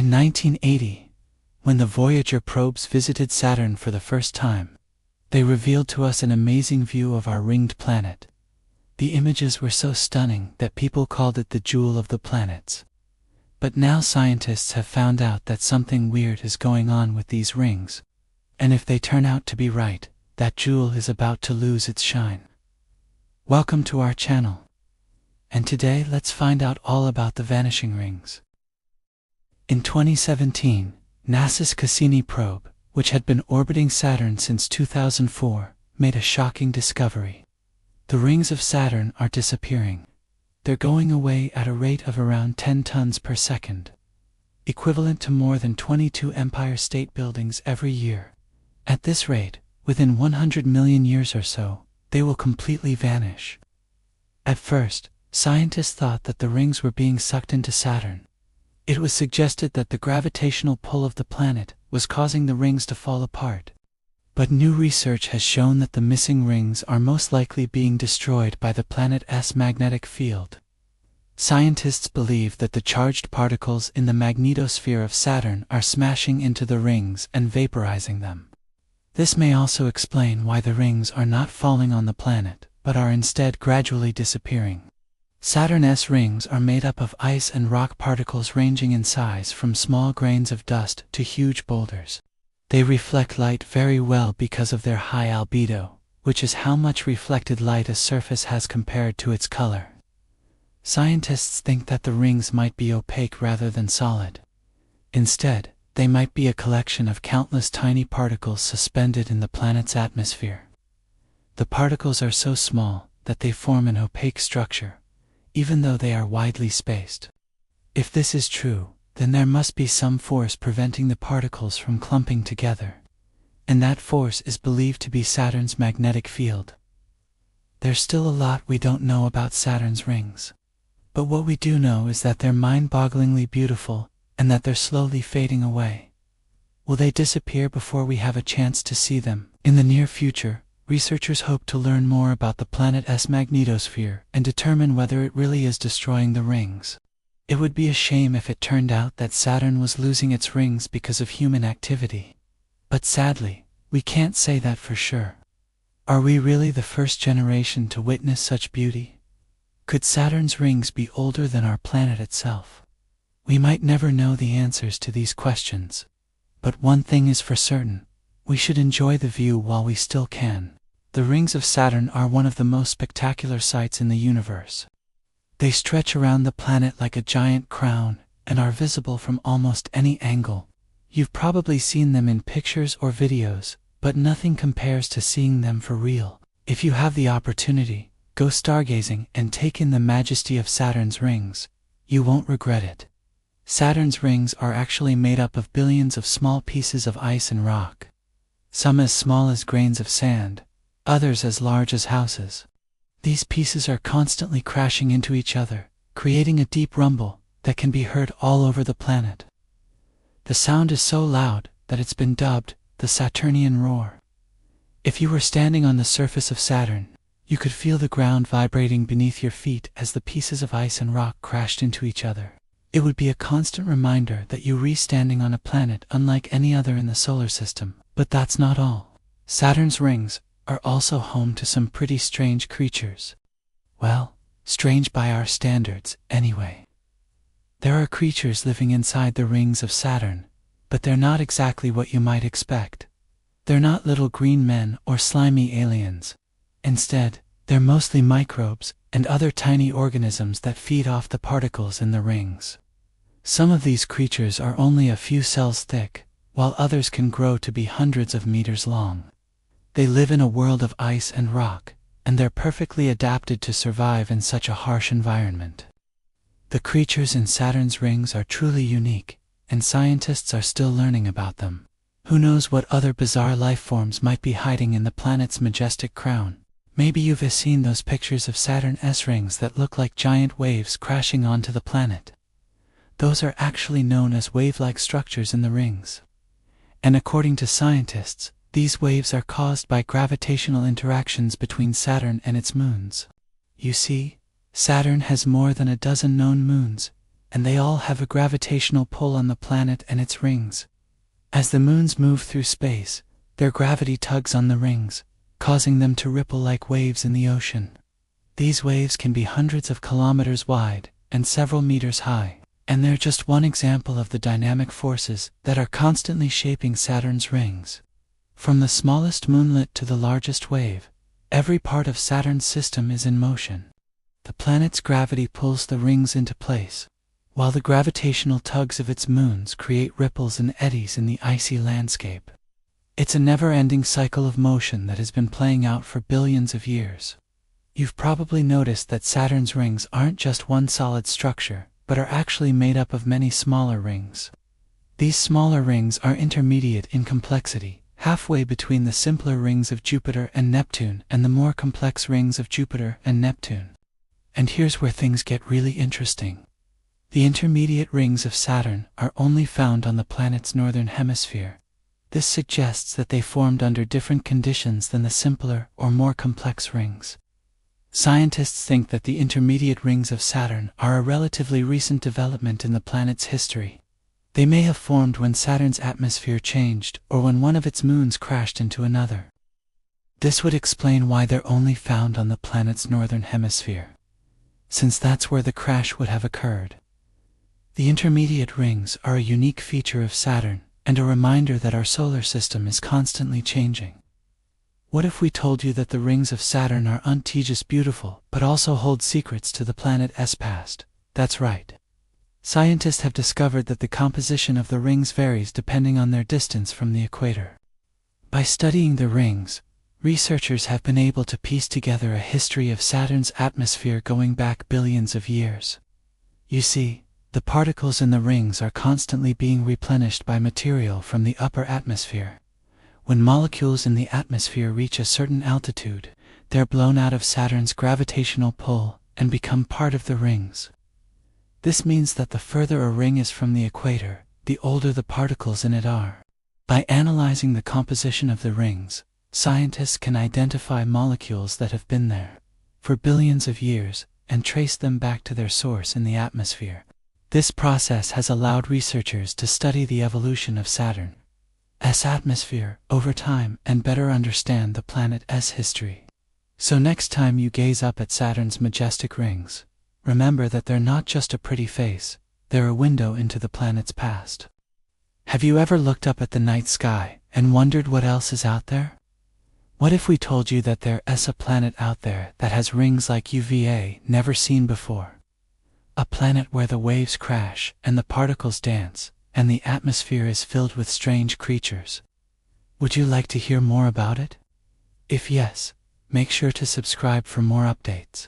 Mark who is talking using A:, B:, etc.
A: In 1980, when the Voyager probes visited Saturn for the first time, they revealed to us an amazing view of our ringed planet. The images were so stunning that people called it the jewel of the planets. But now scientists have found out that something weird is going on with these rings, and if they turn out to be right, that jewel is about to lose its shine. Welcome to our channel, and today let's find out all about the vanishing rings. In 2017, NASA's Cassini probe, which had been orbiting Saturn since 2004, made a shocking discovery. The rings of Saturn are disappearing. They're going away at a rate of around 10 tons per second, equivalent to more than 22 Empire State Buildings every year. At this rate, within 100 million years or so, they will completely vanish. At first, scientists thought that the rings were being sucked into Saturn. It was suggested that the gravitational pull of the planet was causing the rings to fall apart. But new research has shown that the missing rings are most likely being destroyed by the planet's magnetic field. Scientists believe that the charged particles in the magnetosphere of Saturn are smashing into the rings and vaporizing them. This may also explain why the rings are not falling on the planet, but are instead gradually disappearing. Saturn's rings are made up of ice and rock particles ranging in size from small grains of dust to huge boulders. They reflect light very well because of their high albedo, which is how much reflected light a surface has compared to its color. Scientists think that the rings might be opaque rather than solid. Instead, they might be a collection of countless tiny particles suspended in the planet's atmosphere. The particles are so small that they form an opaque structure, even though they are widely spaced. If this is true, then there must be some force preventing the particles from clumping together, and that force is believed to be Saturn's magnetic field. There's still a lot we don't know about Saturn's rings, but what we do know is that they're mind-bogglingly beautiful and that they're slowly fading away. Will they disappear before we have a chance to see them? In the near future, researchers hope to learn more about the planet's magnetosphere and determine whether it really is destroying the rings. It would be a shame if it turned out that Saturn was losing its rings because of human activity. But sadly, we can't say that for sure. Are we really the first generation to witness such beauty? Could Saturn's rings be older than our planet itself? We might never know the answers to these questions. But one thing is for certain, we should enjoy the view while we still can. The rings of Saturn are one of the most spectacular sights in the universe. They stretch around the planet like a giant crown and are visible from almost any angle. You've probably seen them in pictures or videos, but nothing compares to seeing them for real. If you have the opportunity, go stargazing and take in the majesty of Saturn's rings. You won't regret it. Saturn's rings are actually made up of billions of small pieces of ice and rock. Some as small as grains of sand, others as large as houses. These pieces are constantly crashing into each other, creating a deep rumble that can be heard all over the planet. The sound is so loud that it's been dubbed the Saturnian roar. If you were standing on the surface of Saturn, you could feel the ground vibrating beneath your feet as the pieces of ice and rock crashed into each other. It would be a constant reminder that you're standing on a planet unlike any other in the solar system. But that's not all. Saturn's rings are also home to some pretty strange creatures. Well, strange by our standards, anyway. There are creatures living inside the rings of Saturn, but they're not exactly what you might expect. They're not little green men or slimy aliens. Instead, they're mostly microbes and other tiny organisms that feed off the particles in the rings. Some of these creatures are only a few cells thick, while others can grow to be hundreds of meters long. They live in a world of ice and rock, and they're perfectly adapted to survive in such a harsh environment. The creatures in Saturn's rings are truly unique, and scientists are still learning about them. Who knows what other bizarre life forms might be hiding in the planet's majestic crown? Maybe you've seen those pictures of Saturn's rings that look like giant waves crashing onto the planet. Those are actually known as wave-like structures in the rings. And according to scientists, these waves are caused by gravitational interactions between Saturn and its moons. You see, Saturn has more than a dozen known moons, and they all have a gravitational pull on the planet and its rings. As the moons move through space, their gravity tugs on the rings, causing them to ripple like waves in the ocean. These waves can be hundreds of kilometers wide and several meters high, and they're just one example of the dynamic forces that are constantly shaping Saturn's rings. From the smallest moonlet to the largest wave, every part of Saturn's system is in motion. The planet's gravity pulls the rings into place, while the gravitational tugs of its moons create ripples and eddies in the icy landscape. It's a never-ending cycle of motion that has been playing out for billions of years. You've probably noticed that Saturn's rings aren't just one solid structure, but are actually made up of many smaller rings. These smaller rings are intermediate in complexity, halfway between the simpler rings of Jupiter and Neptune and the more complex rings of Jupiter and Neptune. And here's where things get really interesting. The intermediate rings of Saturn are only found on the planet's northern hemisphere. This suggests that they formed under different conditions than the simpler or more complex rings. Scientists think that the intermediate rings of Saturn are a relatively recent development in the planet's history. They may have formed when Saturn's atmosphere changed or when one of its moons crashed into another. This would explain why they're only found on the planet's northern hemisphere, since that's where the crash would have occurred. The intermediate rings are a unique feature of Saturn and a reminder that our solar system is constantly changing. What if we told you that the rings of Saturn aren't just beautiful, but also hold secrets to the planet's past? That's right. Scientists have discovered that the composition of the rings varies depending on their distance from the equator. By studying the rings, researchers have been able to piece together a history of Saturn's atmosphere going back billions of years. You see, the particles in the rings are constantly being replenished by material from the upper atmosphere. When molecules in the atmosphere reach a certain altitude, they're blown out of Saturn's gravitational pull and become part of the rings. This means that the further a ring is from the equator, the older the particles in it are. By analyzing the composition of the rings, scientists can identify molecules that have been there for billions of years and trace them back to their source in the atmosphere. This process has allowed researchers to study the evolution of Saturn's atmosphere over time and better understand the planet's history. So next time you gaze up at Saturn's majestic rings, remember that they're not just a pretty face, they're a window into the planet's past. Have you ever looked up at the night sky and wondered what else is out there? What if we told you that there's a planet out there that has rings like UVA never seen before? A planet where the waves crash and the particles dance, and the atmosphere is filled with strange creatures. Would you like to hear more about it? If yes, make sure to subscribe for more updates.